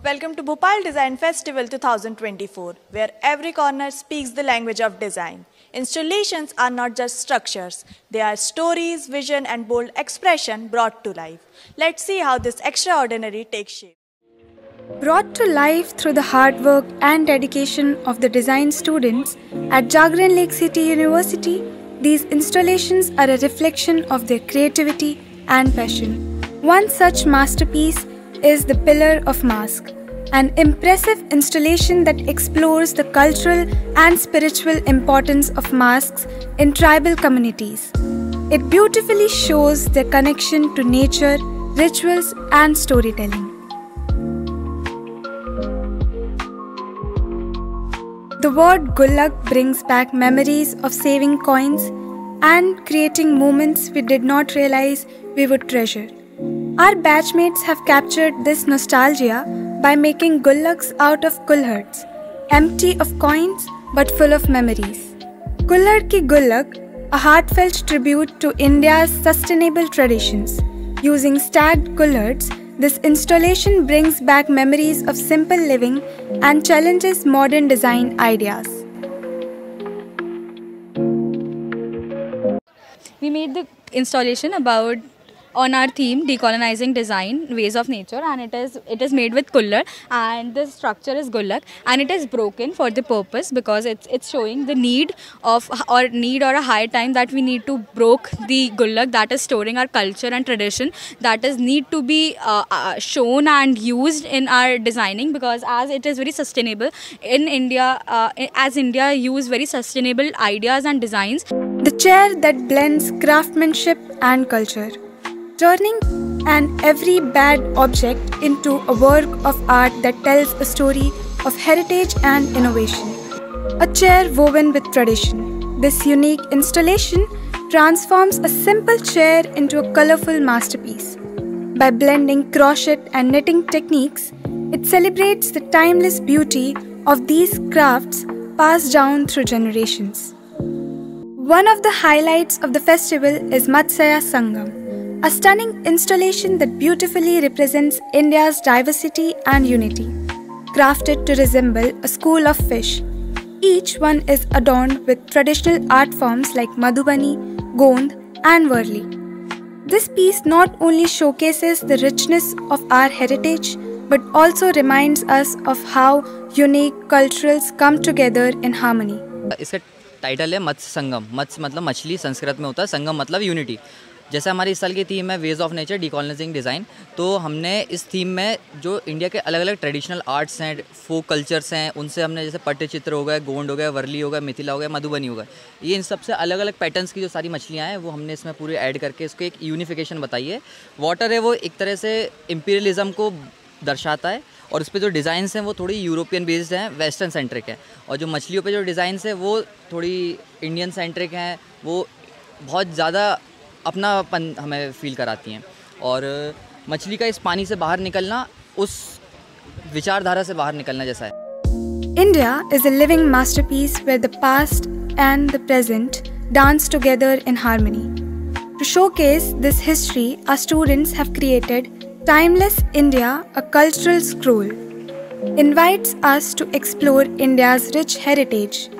Welcome to Bhopal Design Festival 2024, where every corner speaks the language of design. Installations are not just structures, they are stories, vision, and bold expression brought to life. Let's see how this extraordinary takes shape. Brought to life through the hard work and dedication of the design students at Jagran Lake City University, these installations are a reflection of their creativity and passion. One such masterpiece is the Pillar of Mask, an impressive installation that explores the cultural and spiritual importance of masks in tribal communities. It beautifully shows their connection to nature, rituals, and storytelling. The word Gullak brings back memories of saving coins and creating moments we did not realize we would treasure. Our batchmates have captured this nostalgia by making gullaks out of kulharts, empty of coins but full of memories. Kullhar Ki Gullak, a heartfelt tribute to India's sustainable traditions. Using stacked kulharts, this installation brings back memories of simple living and challenges modern design ideas. We made the installation on our theme decolonizing design ways of nature, and it is made with kullar, and the structure is gullak, and it is broken for the purpose because it's showing the need or a high time that we need to broke the gullak that is storing our culture and tradition that is need to be shown and used in our designing, because as it is very sustainable in India, as India use very sustainable ideas and designs. The chair that blends craftsmanship and culture, turning an every bad object into a work of art that tells a story of heritage and innovation. A chair woven with tradition. This unique installation transforms a simple chair into a colorful masterpiece. By blending crochet and knitting techniques, it celebrates the timeless beauty of these crafts passed down through generations. One of the highlights of the festival is Matsya Sangam, a stunning installation that beautifully represents India's diversity and unity. Crafted to resemble a school of fish, each one is adorned with traditional art forms like Madhubani, Gond, and Varli. This piece not only showcases the richness of our heritage, but also reminds us of how unique cultures come together in harmony. इसका title है मत्स्य संगम। मत्स्य मतलब मछली संस्कृत में होता है, संगम मतलब unity. जैसे हमारी इस साल की थीम है वेज ऑफ नेचर डिकॉलोनाइजिंग डिज़ाइन, तो हमने इस थीम में जो इंडिया के अलग अलग ट्रेडिशनल आर्ट्स हैं, फोक कल्चर्स हैं, उनसे हमने जैसे पट्टचित्र हो गए, गोंड हो गया, वर्ली हो गया, मिथिला हो गया, मधुबनी हो गया, ये इन सबसे अलग अलग पैटर्न्स की जो सारी मछलियाँ हैं वो हमने इसमें पूरे ऐड करके इसको एक यूनिफिकेशन बताई है। वाटर है वो एक तरह से इम्पीरियलिज्म को दर्शाता है, और उस पर जो डिज़ाइंस हैं वो थोड़ी यूरोपियन बेस्ड हैं, वेस्टर्न सेंट्रिक है, और जो मछलियों पे जो डिज़ाइंस हैं वो थोड़ी इंडियन सेंट्रिक हैं, वो बहुत ज़्यादा अपनापन हमें फील कराती हैं। और मछली का इस पानी से बाहर निकलना उस विचारधारा से बाहर निकलना जैसा है। India is a living masterpiece where the past and the present dance together in harmony. To showcase this history, our students have created Timeless India, a cultural scroll. Invites us to explore India's rich heritage.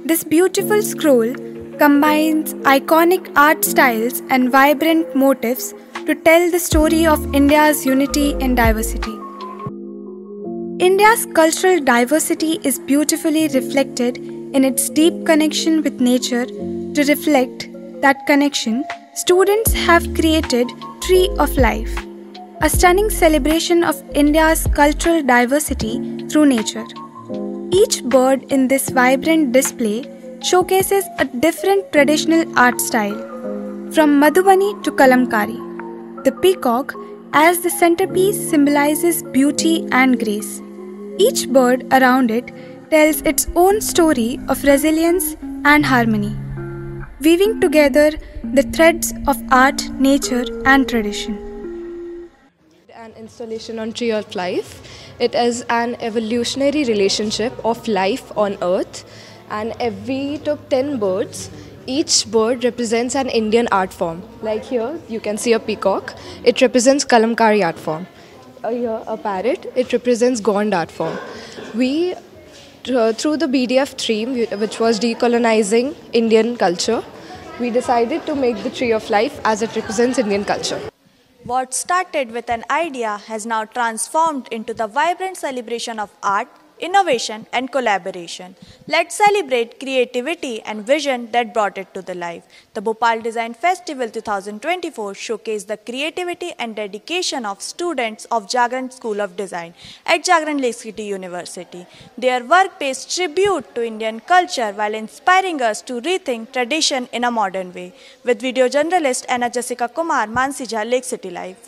This beautiful scroll combines iconic art styles and vibrant motifs to tell the story of India's unity and diversity. India's cultural diversity is beautifully reflected in its deep connection with nature. To reflect that connection, students have created Tree of Life, a stunning celebration of India's cultural diversity through nature. Each bird in this vibrant display showcases a different traditional art style, from Madhubani to Kalamkari. The peacock, as the centerpiece, symbolizes beauty and grace. Each bird around it tells its own story of resilience and harmony, weaving together the threads of art, nature, and tradition. An installation on Tree of Life. It is an evolutionary relationship of life on Earth, and we took 10 birds. Each bird represents an Indian art form. Like here, you can see a peacock. It represents Kalamkari art form. here a parrot. It represents Gond art form. We, through the BDF theme, which was decolonizing Indian culture, we decided to make the Tree of Life as it represents Indian culture. What started with an idea has now transformed into the vibrant celebration of art, innovation, and collaboration. Let's celebrate creativity and vision that brought it to the life. The Bhopal Design Festival 2024 showcased the creativity and dedication of students of Jagran School of Design at Jagran Lake City University. Their work pays tribute to Indian culture while inspiring us to rethink tradition in a modern way. With video journalist Anna Jessica Kumar, Mansija, Lake City Live.